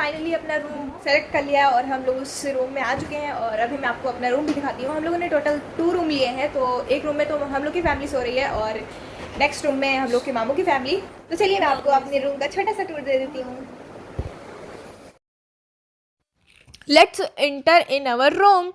Finally अपना room select कर लिया और हम लोग उस रूम में आ चुके हैं और अभी मैं आपको अपना रूम भी दिखाती हूँ। हम लोगों ने टोटल 2 रूम लिए हैं, तो एक रूम में तो हम लोग की फैमिली सो रही है और नेक्स्ट रूम में हम लोग के मामू की फैमिली। तो चलिए मैं आपको अपने रूम का छोटा सा टूर दे देती हूँ। Let's enter in our room.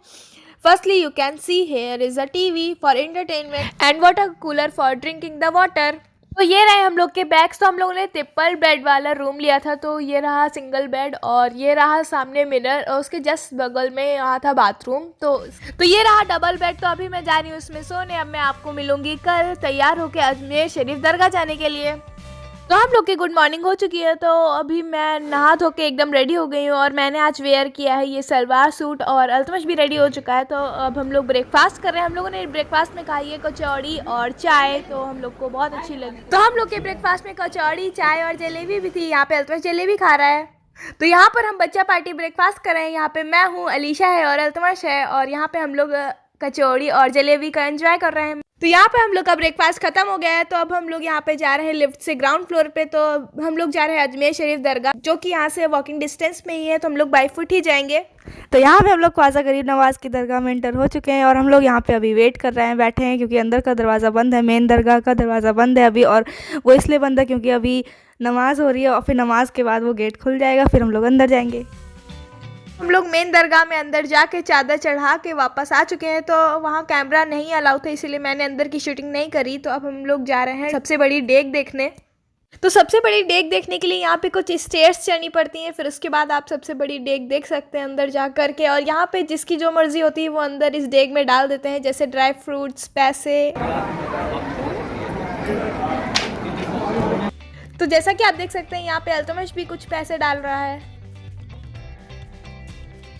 Firstly, you can see here is a TV for entertainment and water cooler for drinking the water. तो ये रहे हम लोग के बैग्स। तो हम लोगों ने ट्रिपल बेड वाला रूम लिया था, तो ये रहा सिंगल बेड और ये रहा सामने मिरर और उसके जस्ट बगल में यहाँ था बाथरूम। तो ये रहा डबल बेड। तो अभी मैं जा रही हूँ उसमें सोने। अब मैं आपको मिलूंगी कल तैयार होकर अजमेर शरीफ दरगाह जाने के लिए। तो हम लोग की गुड मॉर्निंग हो चुकी है, तो अभी मैं नहा धो के एकदम रेडी हो गई हूँ और मैंने आज वेयर किया है ये सलवार सूट और अल्तमश भी रेडी हो चुका है। तो अब हम लोग ब्रेकफास्ट कर रहे हैं। हम लोगों ने ब्रेकफास्ट में खाई है कचौड़ी और चाय, तो हम लोग को बहुत अच्छी लगी। तो हम लोग के ब्रेकफास्ट में कचौड़ी, चाय और जलेबी भी थी। यहाँ पे अल्तमश जलेबी खा रहा है। तो यहाँ पर हम बच्चा पार्टी ब्रेकफास्ट कर रहे हैं। यहाँ पे मैं हूँ, अलीशा है और अल्तमश है और यहाँ पे हम लोग कचौड़ी और जलेबी का एंजॉय कर रहे हैं। तो यहाँ पे हम लोग का ब्रेकफास्ट खत्म हो गया है, तो अब हम लोग यहाँ पे जा रहे हैं लिफ्ट से ग्राउंड फ्लोर पे। तो हम लोग जा रहे हैं अजमेर शरीफ दरगाह, जो कि यहाँ से वॉकिंग डिस्टेंस में ही है, तो हम लोग बाई फुट ही जाएंगे। तो यहाँ पे हम लोग ख्वाजा गरीब नवाज़ की दरगाह में एंटर हो चुके हैं और हम लोग यहाँ पे अभी वेट कर रहे हैं, बैठे हैं, क्योंकि अंदर का दरवाज़ा बंद है। मेन दरगाह का दरवाज़ा बंद है अभी, और वो इसलिए बंद है क्योंकि अभी नमाज़ हो रही है और फिर नमाज़ के बाद वो गेट खुल जाएगा, फिर हम लोग अंदर जाएंगे। हम लोग मेन दरगाह में अंदर जाके चादर चढ़ा के वापस आ चुके हैं। तो वहाँ कैमरा नहीं अलाउ था, इसीलिए मैंने अंदर की शूटिंग नहीं करी। तो अब हम लोग जा रहे हैं सबसे बड़ी डेक देखने। तो सबसे बड़ी डेक देखने के लिए यहाँ पे कुछ स्टेयर्स चढ़नी पड़ती हैं, फिर उसके बाद आप सबसे बड़ी डेक देख सकते हैं अंदर जा कर के। और यहाँ पे जिसकी जो मर्जी होती है वो अंदर इस डेक में डाल देते हैं, जैसे ड्राई फ्रूट्स, पैसे। तो जैसा कि आप देख सकते हैं यहाँ पे अल्तमश भी कुछ पैसे डाल रहा है।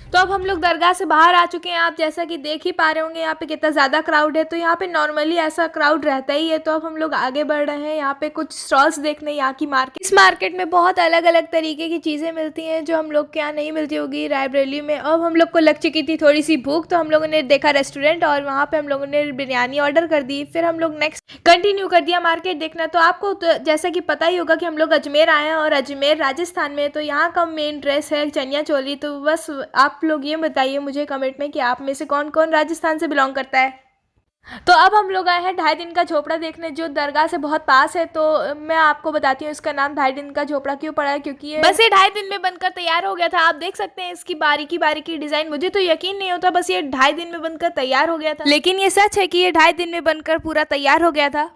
तो अब हम लोग दरगाह से बाहर आ चुके हैं। आप जैसा कि देख ही पा रहे होंगे यहाँ पे कितना ज़्यादा क्राउड है। तो यहाँ पे नॉर्मली ऐसा क्राउड रहता ही है। तो अब हम लोग आगे बढ़ रहे हैं यहाँ पे कुछ स्टॉल्स देखने, यहाँ की मार्केट। इस मार्केट में बहुत अलग अलग तरीके की चीज़ें मिलती हैं जो हम लोग के यहाँ नहीं मिलती होगी रायबरेली में। अब हम लोग को लग चुकी थी थोड़ी सी भूख, तो हम लोगों ने देखा रेस्टोरेंट और वहाँ पर हम लोगों ने बिरयानी ऑर्डर कर दी। फिर हम लोग नेक्स्ट कंटिन्यू कर दिया मार्केट देखना। तो आपको तो जैसा कि पता ही होगा कि हम लोग अजमेर आए हैं और अजमेर राजस्थान में, तो यहाँ का मेन ड्रेस है चनिया चोली। तो बस आप लोग ये बताइए मुझे कमेंट में कि आप में से कौन कौन राजस्थान से बिलोंग करता है। तो अब हम लोग आए हैं 2.5 दिन का झोपड़ा देखने, जो दरगाह से बहुत पास है। तो मैं आपको बताती हूँ इसका नाम 2.5 दिन का झोपड़ा क्यों पड़ा है, क्योंकि ये बस ये 2.5 दिन में बनकर तैयार हो गया था। आप देख सकते हैं इसकी बारीकी बारीकी डिजाइन। मुझे तो यकीन नहीं होता बस ये 2.5 दिन में बनकर तैयार हो गया था, लेकिन ये सच है कि ये 2.5 दिन में बनकर पूरा तैयार हो गया था।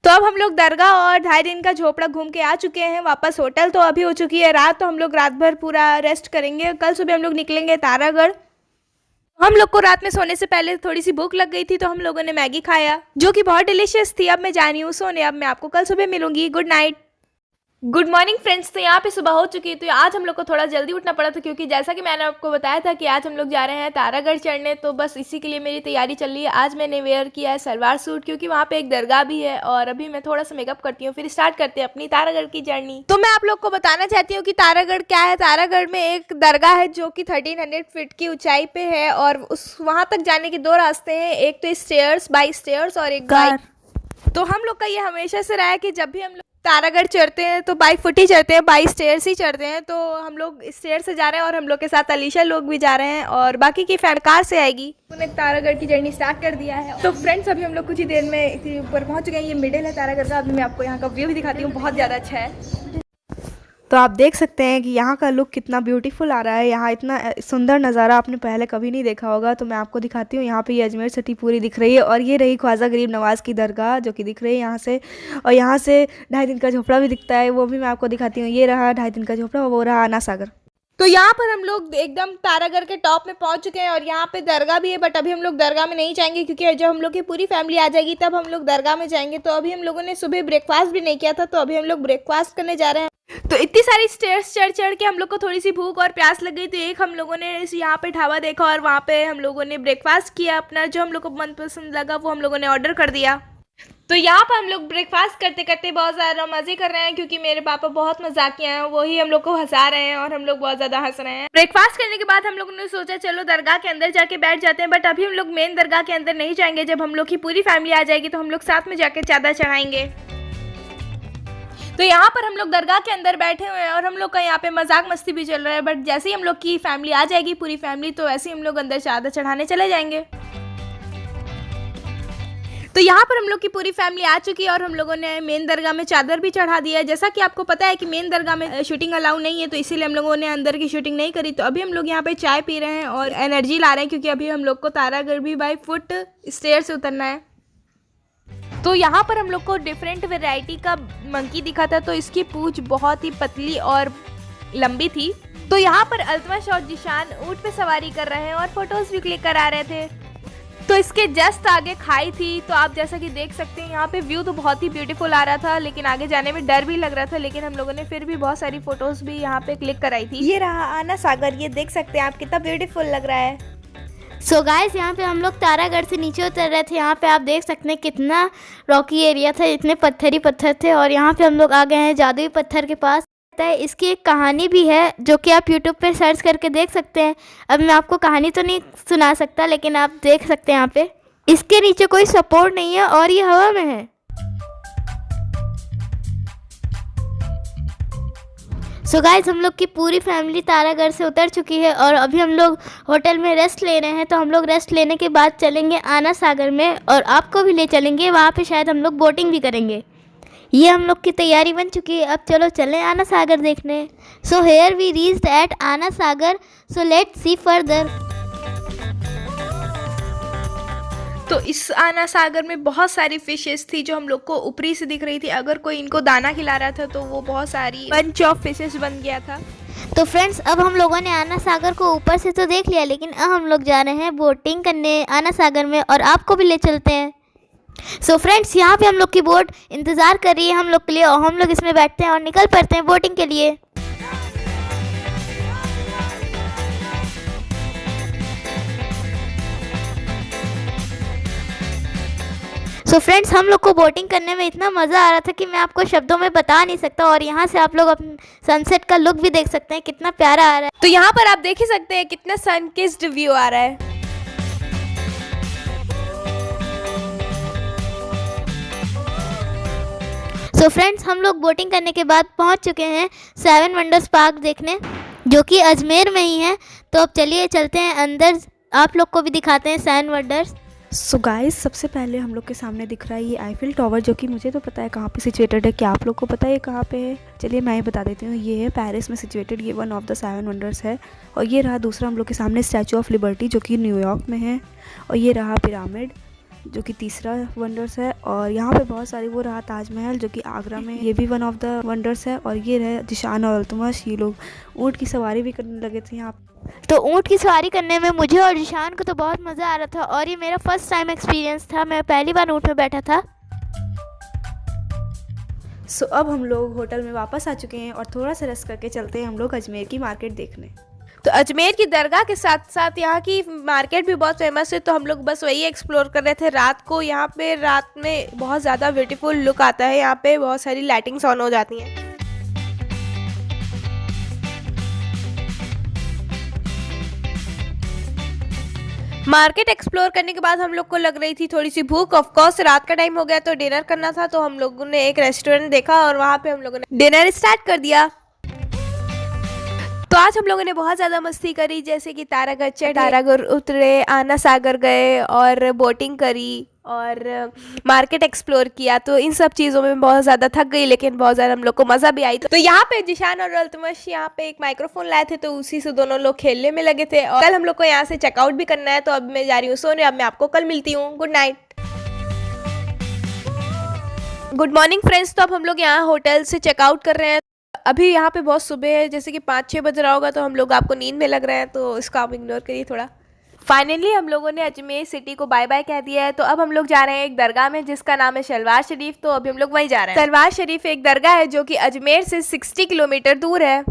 तो अब हम लोग दरगाह और 2.5 दिन का झोपड़ा घूम के आ चुके हैं वापस होटल। तो अभी हो चुकी है रात, तो हम लोग रात भर पूरा रेस्ट करेंगे। कल सुबह हम लोग निकलेंगे तारागढ़। हम लोग को रात में सोने से पहले थोड़ी सी भूख लग गई थी, तो हम लोगों ने मैगी खाया जो कि बहुत डिलीशियस थी। अब मैं जा रही हूँ सोने। अब मैं आपको कल सुबह मिलूंगी। Good night, good morning friends. तो यहाँ पे सुबह हो चुकी है। तो आज हम लोग को थोड़ा जल्दी उठना पड़ा था, क्योंकि जैसा कि मैंने आपको बताया था कि आज हम लोग जा रहे हैं तारागढ़ चढ़ने। तो बस इसी के लिए मेरी तैयारी चल रही है। आज मैंने वेयर किया है सलवार सूट, क्योंकि वहाँ पे एक दरगाह भी है। और अभी मैं थोड़ा सा मेकअप करती हूँ, फिर स्टार्ट करते हैं अपनी तारागढ़ की जर्नी। तो मैं आप लोग को बताना चाहती हूँ कि तारागढ़ क्या है। तारागढ़ में एक दरगाह है जो कि 1300 फीट की ऊंचाई पे है, और उस वहाँ तक जाने के 2 रास्ते हैं, एक तो स्टेयर्स बाई स्टेयर्स और एक बाई। तो हम लोग का ये हमेशा से रहा है कि जब भी हम लोग तारागढ़ चढ़ते हैं तो बाई फुट ही चढ़ते हैं, बाई स्टेयर्स ही चढ़ते हैं। तो हम लोग स्टेयर से जा रहे हैं और हम लोग के साथ अलीशा लोग भी जा रहे हैं और बाकी की फैमिली कार से आएगी। उन्होंने तारागढ़ की जर्नी स्टार्ट कर दिया है। तो फ्रेंड्स अभी हम लोग कुछ ही देर में इतनी ऊपर पहुंच चुके हैं। ये मिडिल है तारागढ़ का। अभी मैं आपको यहाँ का व्यू भी दिखाती हूँ, बहुत ज़्यादा अच्छा है। तो आप देख सकते हैं कि यहाँ का लुक कितना ब्यूटीफुल आ रहा है। यहाँ इतना सुंदर नज़ारा आपने पहले कभी नहीं देखा होगा। तो मैं आपको दिखाती हूँ। यहाँ पे ये अजमेर सिटी पूरी दिख रही है, और ये रही ख्वाजा गरीब नवाज़ की दरगाह जो कि दिख रही है यहाँ से। और यहाँ से 2.5 दिन का झोपड़ा भी दिखता है, वो भी मैं आपको दिखाती हूँ। ये रहा 2.5 दिन का झोपड़ा, वो रहा आना सागर। तो यहाँ पर हम लोग एकदम तारागढ़ के टॉप में पहुंच चुके हैं और यहाँ पे दरगाह भी है, बट अभी हम लोग दरगाह में नहीं जाएंगे, क्योंकि जब हम लोग की पूरी फैमिली आ जाएगी तब हम लोग दरगाह में जाएंगे। तो अभी हम लोगों ने सुबह ब्रेकफास्ट भी नहीं किया था, तो अभी हम लोग ब्रेकफास्ट करने जा रहे हैं। तो इतनी सारी स्टेयर्स चढ़ चढ़ के हम लोग को थोड़ी सी भूख और प्यास लग गई। तो एक हम लोगों ने यहाँ पे ढाबा देखा और वहाँ पे हम लोगों ने ब्रेकफास्ट किया अपना, जो हम लोग को मनपसंद लगा वो हम लोगों ने ऑर्डर कर दिया। तो यहाँ पर हम लोग ब्रेकफास्ट करते करते बहुत ज़्यादा मज़े कर रहे हैं, क्योंकि मेरे पापा बहुत मजाकिया हैं, वही हम लोग को हंसा रहे हैं और हम लोग बहुत ज़्यादा हंस रहे हैं। ब्रेकफास्ट करने के बाद हम लोगों ने सोचा चलो दरगाह के अंदर जाके बैठ जाते हैं, बट अभी हम लोग मेन दरगाह के अंदर नहीं जाएंगे। जब हम लोग की पूरी फैमिली आ जाएगी तो हम लोग साथ में जाके चादर चढ़ाएंगे। तो यहाँ पर हम लोग दरगाह के अंदर बैठे हुए हैं और हम लोग का यहाँ पे मजाक मस्ती भी चल रहा है, बट जैसे ही हम लोग की फैमिली आ जाएगी, पूरी फैमिली, तो ऐसे ही हम लोग अंदर चादर चढ़ाने चले जाएंगे। तो यहाँ पर हम लोग की पूरी फैमिली आ चुकी है और हम लोगों ने मेन दरगाह में चादर भी चढ़ा दिया है। जैसा कि आपको पता है कि मेन दरगाह में शूटिंग अलाउ नहीं है, तो इसीलिए हम लोगों ने अंदर की शूटिंग नहीं करी। तो अभी हम लोग यहाँ पे चाय पी रहे हैं और एनर्जी ला रहे हैं, क्योंकि अभी हम लोग को तारागढ़ भी बाय फुट स्टेयर से उतरना है। तो यहाँ पर हम लोग को डिफरेंट वेराइटी का मंकी दिखा था, तो इसकी पूंछ बहुत ही पतली और लंबी थी। तो यहाँ पर अल्तमश और जिशान ऊँट पे सवारी कर रहे हैं और फोटोज भी क्लिक करा रहे थे। तो इसके जस्ट आगे खाई थी, तो आप जैसा कि देख सकते हैं यहाँ पे व्यू तो बहुत ही ब्यूटीफुल आ रहा था, लेकिन आगे जाने में डर भी लग रहा था, लेकिन हम लोगों ने फिर भी बहुत सारी फोटोज भी यहाँ पे क्लिक कराई थी। ये रहा आना सागर, ये देख सकते हैं आप कितना ब्यूटीफुल लग रहा है। सो गाइस, यहाँ पे हम लोग तारागढ़ से नीचे उतर रहे थे। यहाँ पे आप देख सकते हैं कितना रॉकी एरिया था, इतने पत्थर ही पत्थर थे। और यहाँ पे हम लोग आ गए हैं जादुई पत्थर के पास। इसकी एक कहानी भी है जो कि आप यूट्यूब पे सर्च करके देख सकते हैं। अब मैं आपको कहानी तो नहीं सुना सकता, लेकिन आप देख सकते हैं यहाँ पे इसके नीचे कोई सपोर्ट नहीं है और ये हवा में है। सो गाइस, हम लोग की पूरी फैमिली तारागढ़ से उतर चुकी है और अभी हम लोग होटल में रेस्ट ले रहे हैं। तो हम लोग रेस्ट लेने के बाद चलेंगे आना सागर में और आपको भी ले चलेंगे। वहाँ पे शायद हम लोग बोटिंग भी करेंगे। ये हम लोग की तैयारी बन चुकी है। अब चलो चलें आना सागर देखने। So here we reached at Ana Sagar, so let's see further. तो इस आना सागर में बहुत सारी फिशेस थी जो हम लोग को ऊपरी से दिख रही थी। अगर कोई इनको दाना खिला रहा था तो वो बहुत सारी बंच ऑफ फिशेस बन गया था। तो फ्रेंड्स, अब हम लोगों ने आना सागर को ऊपर से तो देख लिया, लेकिन अब हम लोग जा रहे हैं बोटिंग करने आना सागर में और आपको भी ले चलते हैं। सो फ्रेंड्स, यहाँ पे हम लोग की बोट इंतज़ार कर रही है हम लोग के लिए और हम लोग इसमें बैठते हैं और निकल पड़ते हैं बोटिंग के लिए। सो फ्रेंड्स, हम लोग को बोटिंग करने में इतना मज़ा आ रहा था कि मैं आपको शब्दों में बता नहीं सकता। और यहाँ से आप लोग अपने सनसेट का लुक भी देख सकते हैं, कितना प्यारा आ रहा है। तो यहाँ पर आप देख ही सकते हैं कितना सन किस्ड व्यू आ रहा है। सो फ्रेंड्स, हम लोग बोटिंग करने के बाद पहुँच चुके हैं 7 वंडर्स पार्क देखने, जो कि अजमेर में ही है। तो अब चलिए चलते हैं अंदर, आप लोग को भी दिखाते हैं 7 वंडर्स। सो गाइस, सबसे पहले हम लोग के सामने दिख रहा है ये आईफिल टावर, जो कि मुझे तो पता है कहाँ पे सिचुएटेड है। क्या आप लोग को पता है ये कहाँ पे है? चलिए मैं ही बता देती हूँ। ये है पेरिस में सिचुएटेड, ये वन ऑफ द 7 वंडर्स है। और ये रहा दूसरा हम लोग के सामने स्टैचू ऑफ लिबर्टी, जो कि न्यूयॉर्क में है। और ये रहा पिरामिड, जो कि तीसरा वंडर्स है। और यहाँ पे बहुत सारी, वो रहा ताजमहल जो कि आगरा में, ये भी वन ऑफ द वंडर्स है। और ये रहे जिशान और अल्तमश, ये लोग ऊँट की सवारी भी करने लगे थे यहाँ। तो ऊँट की सवारी करने में मुझे और जिशान को तो बहुत मज़ा आ रहा था और ये मेरा फर्स्ट टाइम एक्सपीरियंस था। मैं पहली बार ऊँट में बैठा था। सो अब हम लोग होटल में वापस आ चुके हैं और थोड़ा सा रेस्ट करके चलते हैं हम लोग अजमेर की मार्केट देखने। तो अजमेर की दरगाह के साथ साथ यहाँ की मार्केट भी बहुत फेमस है, तो हम लोग बस वही एक्सप्लोर कर रहे थे। रात को यहाँ पे रात में बहुत ज़्यादा ब्यूटीफुल लुक आता है। यहाँ पे बहुत सारी लाइटिंग्स ऑन हो जाती हैं। मार्केट एक्सप्लोर करने के बाद हम लोग को लग रही थी थोड़ी सी भूख। ऑफ कोर्स रात का टाइम हो गया तो डिनर करना था, तो हम लोगों ने एक रेस्टोरेंट देखा और वहाँ पे हम लोगों ने डिनर स्टार्ट कर दिया। तो आज हम लोगों ने बहुत ज़्यादा मस्ती करी, जैसे कि तारागढ़ चढ़े, तारागढ़ उतरे, आना सागर गए और बोटिंग करी और मार्केट एक्सप्लोर किया। तो इन सब चीज़ों में बहुत ज़्यादा थक गई, लेकिन बहुत ज़्यादा हम लोग को मज़ा भी आई। तो यहाँ पे जिशान और अल्तमश यहाँ पे एक माइक्रोफोन लाए थे, तो उसी से दोनों लोग खेलने में लगे थे। और कल हम लोग को यहाँ से चेकआउट भी करना है, तो अब मैं जा रही हूँ सोने। अब मैं आपको कल मिलती हूँ। Good night, good morning friends. तो अब हम लोग यहाँ होटल से चेकआउट कर रहे हैं। अभी यहाँ पे बहुत सुबह है, जैसे कि 5-6 बज रहा होगा, तो हम लोग आपको नींद में लग रहे हैं, तो इसका आप इग्नोर करिए थोड़ा। फाइनली हम लोगों ने अजमेर सिटी को बाय बाय कह दिया है। तो अब हम लोग जा रहे हैं एक दरगाह में जिसका नाम है शलवार शरीफ। तो अभी हम लोग वहीं जा रहे हैं। शलवार शरीफ एक दरगाह है जो कि अजमेर से 60 किलोमीटर दूर है।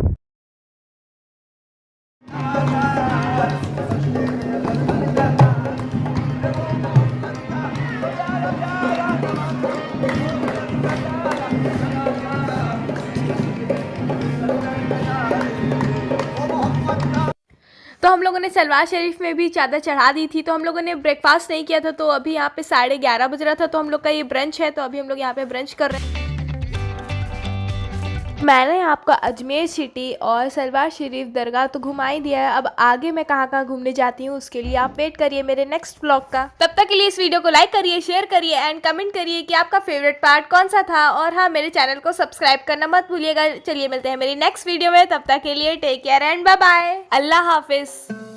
तो हम लोगों ने शलवार शरीफ में भी चादर चढ़ा दी थी। तो हम लोगों ने ब्रेकफास्ट नहीं किया था, तो अभी यहाँ पे 11:30 बज रहा था। तो हम लोग का ये ब्रंच है, तो अभी हम लोग यहाँ पे ब्रंच कर रहे हैं। मैंने आपको अजमेर सिटी और सलवार शरीफ दरगाह तो घुमा ही दिया है। अब आगे मैं कहाँ कहाँ घूमने जाती हूँ उसके लिए आप वेट करिए मेरे नेक्स्ट व्लॉग का। तब तक के लिए इस वीडियो को लाइक करिए, शेयर करिए एंड कमेंट करिए कि आपका फेवरेट पार्ट कौन सा था। और हाँ, मेरे चैनल को सब्सक्राइब करना मत भूलिएगा। चलिए मिलते हैं मेरी नेक्स्ट वीडियो में, तब तक के लिए take care and bye bye, अल्लाह हाफिज।